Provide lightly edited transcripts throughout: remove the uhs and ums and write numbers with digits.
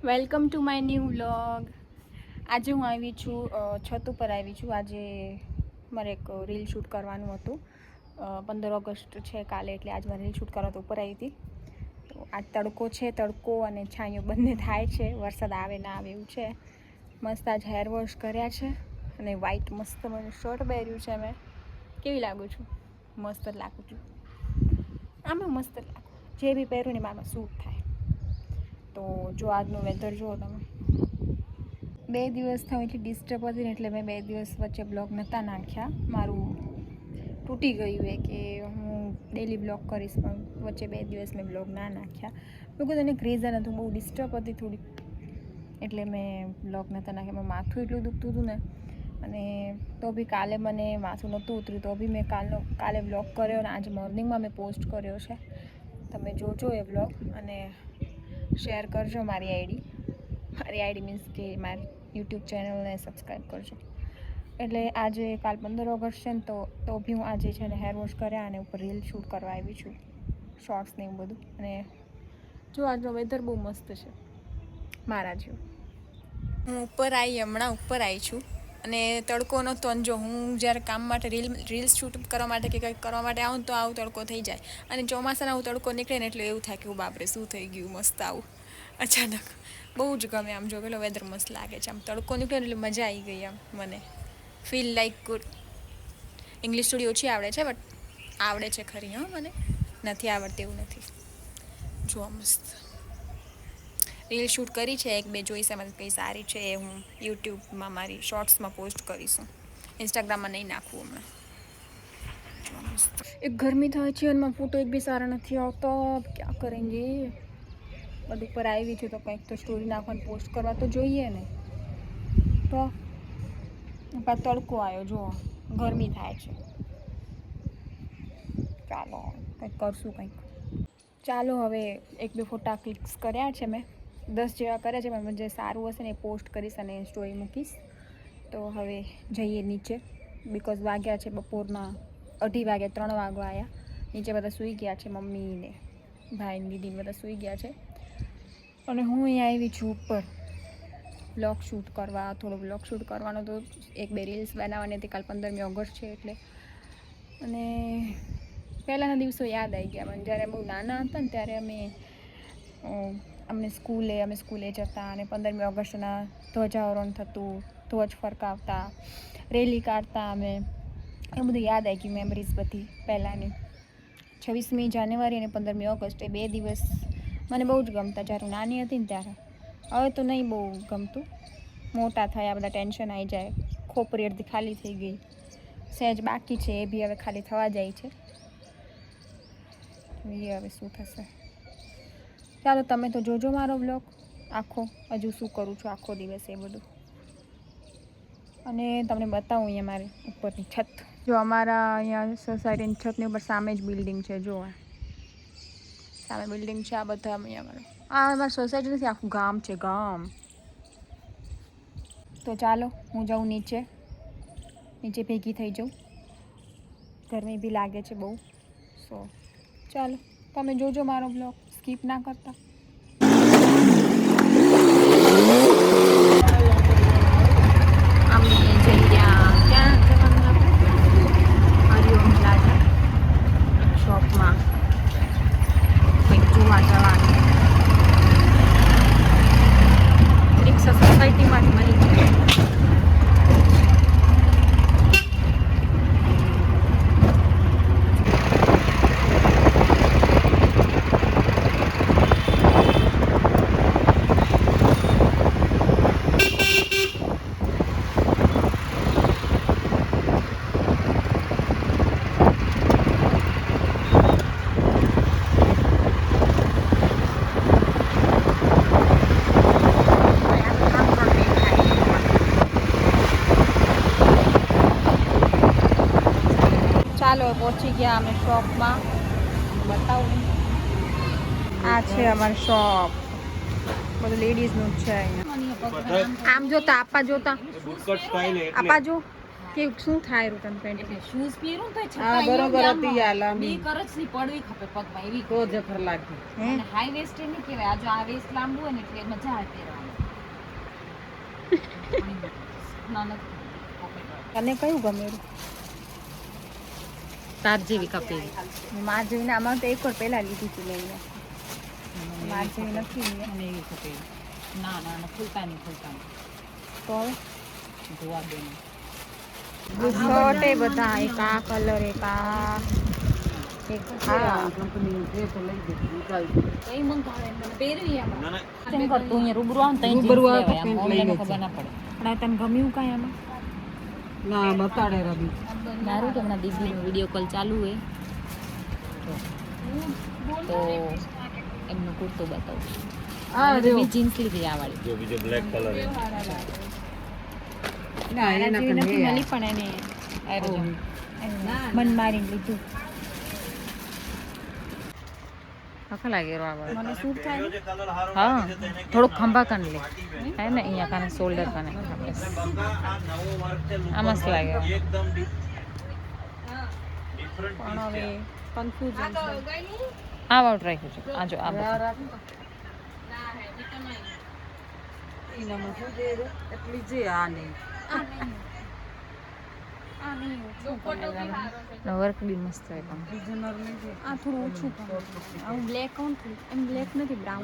Welcome to my new vlog. આજે હું આવી છું છત ઉપર આવી છું. આજે મારે એક રીલ શૂટ કરવાનું હતું. 15 ઓગસ્ટ છે કાલે, એટલે આજે મારે રીલ શૂટ કરવા તો ઉપર આવી હતી. તો આજ તડકો છે, તડકો અને છાંયો બંને થાય છે. વરસાદ આવે ના આવે એવું છે. મસ્ત આજ હેર વોશ કર્યા છે અને વ્હાઈટ મસ્ત મને શર્ટ પહેર્યું છે. મેં કેવી લાગું છું? મસ્ત લાગું છું. આમાં મસ્ત લાગું, જે બી પહેરું ને મારામાં સૂટ થાય. તો જો આજનું વેધર જુઓ તમે. 2 દિવસ થયું એટલી ડિસ્ટર્બ હતી ને, એટલે મેં 2 દિવસ વચ્ચે બ્લોગ નહોતા નાખ્યા. મારું તૂટી ગયું એ કે હું ડેલી બ્લોગ કરીશ, પણ વચ્ચે 2 દિવસ મેં બ્લોગ ના નાખ્યા. બીકોઝ એને રીઝન હતું, બહુ ડિસ્ટર્બ હતી થોડી, એટલે મેં બ્લોગ નહોતા નાખ્યા. મારું માથું એટલું દુખતું હતું ને, અને તો બી કાલે મને માથું નહોતું ઉતર્યું, તો બી મેં કાલે બ્લોગ કર્યો અને આજે મોર્નિંગમાં મેં પોસ્ટ કર્યો છે. તમે જોજો એ બ્લોગ અને શેર કરજો. મારી આઈડી મીન્સ કે મારી યુટ્યુબ ચેનલને સબસ્ક્રાઈબ કરજો. એટલે આજે કાલ 15 ઓગસ્ટ છે ને, તો બી હું આજે છે ને હેર વોશ કર્યા અને ઉપર રીલ શૂટ કરવા આવી છું, શોર્ટ્સ ને એવું બધું. અને જો આજનો વેધર બહુ મસ્ત છે મારા જેવું. હું ઉપર હમણાં ઉપર આવી છું અને તડકો નહોતો. અને જો હું જ્યારે કામ માટે રીલ્સ શૂટ કરવા માટે કે કંઈક કરવા માટે આવું તો આવું તડકો થઈ જાય. અને ચોમાસાના આવું તડકો નીકળે ને એટલે એવું થાય કે બાપરે શું થઈ ગયું, મસ્ત આવું અચાનક. બહુ જ ગમે આમ, જો પેલો વેધર મસ્ત લાગે છે. આમ તડકો નીકળે એટલે મજા આવી ગઈ. આમ મને ફીલ લાઈક ગુડ. ઇંગ્લિશ થોડી ઓછી આવડે છે, બટ આવડે છે ખરી. મને નથી આવડતી એવું નથી. જો મસ્ત રીલ શૂટ કરી છે, 1-2 જોઈશ એમાં કંઈ સારી છે એ હું યુટ્યુબમાં મારી શોર્ટ્સમાં પોસ્ટ કરીશું. ઇન્સ્ટાગ્રામમાં નહીં નાખવું હમણાં. એક ગરમી થાય છે અને ફોટો એક બી સારા નથી આવતા. ક્યાં કરેંગે? બધું પર આવી છે તો કંઈક તો સ્ટોરી નાખવાની, પોસ્ટ કરવા તો જોઈએ ને. તો તડકો આવ્યો, જો ગરમી થાય છે. ચાલો કંઈક કરશું કંઈક. ચાલો હવે 1-2 ફોટા ક્લિક્સ કર્યા છે મેં, 10 જેવા કર્યા છે. પણ જે સારું હશે ને એ પોસ્ટ કરીશ અને સ્ટોરી મૂકીશ. તો હવે જઈએ નીચે, બિકોઝ વાગ્યા છે બપોરના 2:30 વાગ્યા, 3 વાગવા આવ્યા. નીચે બધા સૂઈ ગયા છે, મમ્મી ને ભાઈ ને દીદી બધા સૂઈ ગયા છે. અને હું અહીંયા આવી છું ઉપર બ્લોગ શૂટ કરવા. થોડો બ્લોગ શૂટ કરવાનો તો 1-2 રીલ્સ બનાવવાની હતી. કાલ 15મી ઓગસ્ટ છે એટલે. અને પહેલાંના દિવસો યાદ આવી ગયા મને. જ્યારે બહુ નાના હતા ને ત્યારે અમે સ્કૂલે જતા અને 15મી ઓગસ્ટના ધ્વજારોહણ થતું, ધ્વજ ફરકાવતા, રેલી કાઢતા અમે. એ બધું યાદ આવી ગયું, મેમરીઝ બધી પહેલાંની. 26મી જાન્યુઆરી અને 15મી ઓગસ્ટ એ 2 દિવસ મને બહુ જ ગમતા જ્યારે હું નાની હતી ને ત્યારે. હવે તો નહીં બહુ ગમતું. મોટા થયા બધા ટેન્શન આવી જાય. ખોપરી અડધી ખાલી થઈ ગઈ, સહેજ બાકી છે, એ બી હવે ખાલી થવા જાય છે. એ હવે શું થશે. ચાલો તમે તો જોજો મારો બ્લોગ આખો, હજુ શું કરું છું આખો દિવસ એ બધું. અને તમને બતાવું અહીંયા મારી ઉપરની છત. જો અમારા અહીંયા સોસાયટીની છતની ઉપર સામે જ બિલ્ડિંગ છે. જો સામે બિલ્ડિંગ છે. આ બધા અહીંયા અમારી સોસાયટી નથી, આખું ગામ છે, ગામ. તો ચાલો હું જાઉં નીચે ભેગી થઈ જાઉં. ગરમી બી લાગે છે બહુ. ચાલો તમે જોજો મારો બ્લોગ, સ્કીપ ના કરતા. શોપમાં કંઈક જોવા જવાનું. રિક્ષા સોસાયટીમાં જ મળી જાય. ચાલો પહોંચી ગયા અમે શોપમાં. બતાવું, આ છે અમારી શોપ. બધું લેડીઝનું જ છે અહીંયા. આમ જોતા આપા જો. કે શું થાય રૂ તને પેન્ટ એટલે શૂઝ પહેરું તો હા બરોબર હતી આ બે લાંબી કરચલી પડવી ખપે પગમાં એવી તો જફર લાગે હે અને હાઈ વેસ્ટ નહીં કહેવાય આ જો આ વેસ્ટ લાંબુ હોય ને એટલે મજા આવે પહેરવાની ના નથી પોકેટ તને કયું ગમે રૂ તાર જેવી કપે માર જેવીને આમાં તો એક વાર પહેલા લીધી હતી લઈને માર જેવી નથી લીધી. મને એવી કપે ના ના ના ફૂલતા નહીં તો ધોવા દે શર્ટ એ બધા એક આ કલર એક આ એક હા કંપની જે તો લઈ દે ઉતારી કઈ મંગાવે મને પહેરવી આમાં કેમ કરતું અહીંયા રૂબરૂ આમ તઈ રૂબરૂ આવે તો આમ પેન્ટ લઈ ઓનલાઈન લેજે. ખબર ના પડે પણ આ તને ગમ્યું કાંઈ આમાં ના બતાડે રબી મારું કે હમણાં દીદીનો વિડીયો કોલ ચાલુ હોય તો એમનો કુર્તો બતાવું આ જો મેં જીન્સ લીધી આ વાળી जो भी जो ब्लैक कलर है ના એના એના જેવી કને નથી હે મળી પણ એને આ રહ્યો. મન મારીને લીધું હખા લાગે રો આ વાળો મને સૂટ થાય ને. कलर हारो હા થોડુંક ખંભા કન લે હે ને અહીંયા કને શોલ્ડર કને બસ बंगा आ नवो वर्क से આ મસ્ત લાગે एकदम પણ હવે કન્ફ્યુઝન છે આ વાળું રાખ્યું છે આ જો આ બધું. એનામાં શું છે એટલી છે આ નહીં વર્ક બી મસ્ત હોય પણ ડિઝાઇનર નહીં છે આ થોડું ઓછું આવું બ્લેક કોણ થયું એમ બ્લેક નથી બ્રાઉન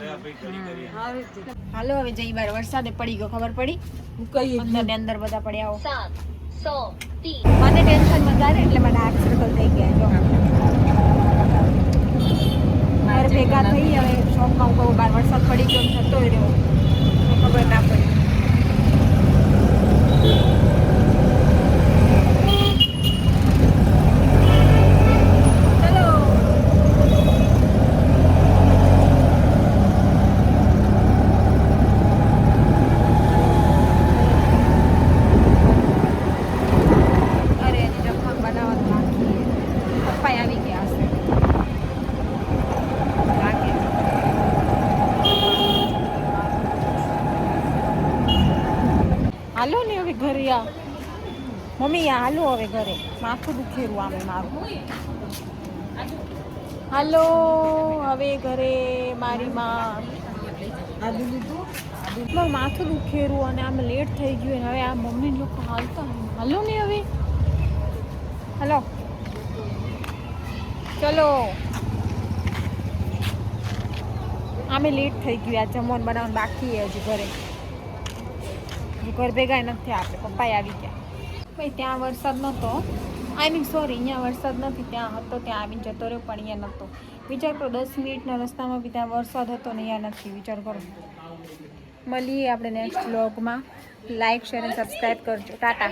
સારી છે હાલો હવે જઈ બાર વરસાદે પડી ગયો ખબર પડી હું કઈ અંદર ને અંદર બધા પડ્યા મને ટેન્શન વધારે એટલે મને ડાર્ક સર્કલ થઈ ગયા જો મારે ભેગા થઈ હવે શોપમાં હું કહું બાર વરસાદ પડી ગયો ને થતો રહ્યો તો ખબર ના પડી ચલો અરે એની રખા બનાવવાનું બાકી પપ્પા આવી ગયા હશે લાગે હાલો ને હવે ઘરે આ મમ્મી આ હાલો હવે ઘરે માથું દુખેરું આમે મારું હાલો હવે ઘરે મારી માં આદુ લીધું મારું માથું દુખેરું અને આમ લેટ થઈ ગયું અને હવે આ મમ્મી લોકો હાલતા હાલો ને હવે હલો ચલો આમે લેટ થઈ ગયું આ જમવાનું બનાવવાનું બાકી છે હજી ઘરે હજી ઘર ભેગા નથી આપણે પપ્પાએ આવી ગયા ભાઈ ત્યાં વરસાદ નહોતો આઈ મીન સોરી અહીંયા વરસાદ નથી ત્યાં હતો ત્યાં આવીને જતો રહ્યો પણ અહીંયા નહોતો વિચાર કરો 10 મિનિટના રસ્તામાં બી ત્યાં વરસાદ હતો ને અહીંયા નથી વિચાર કરો મળીએ આપણે નેક્સ્ટ વ્લોગમાં લાઈક શેર અને સબસ્ક્રાઈબ કરજો ટાટા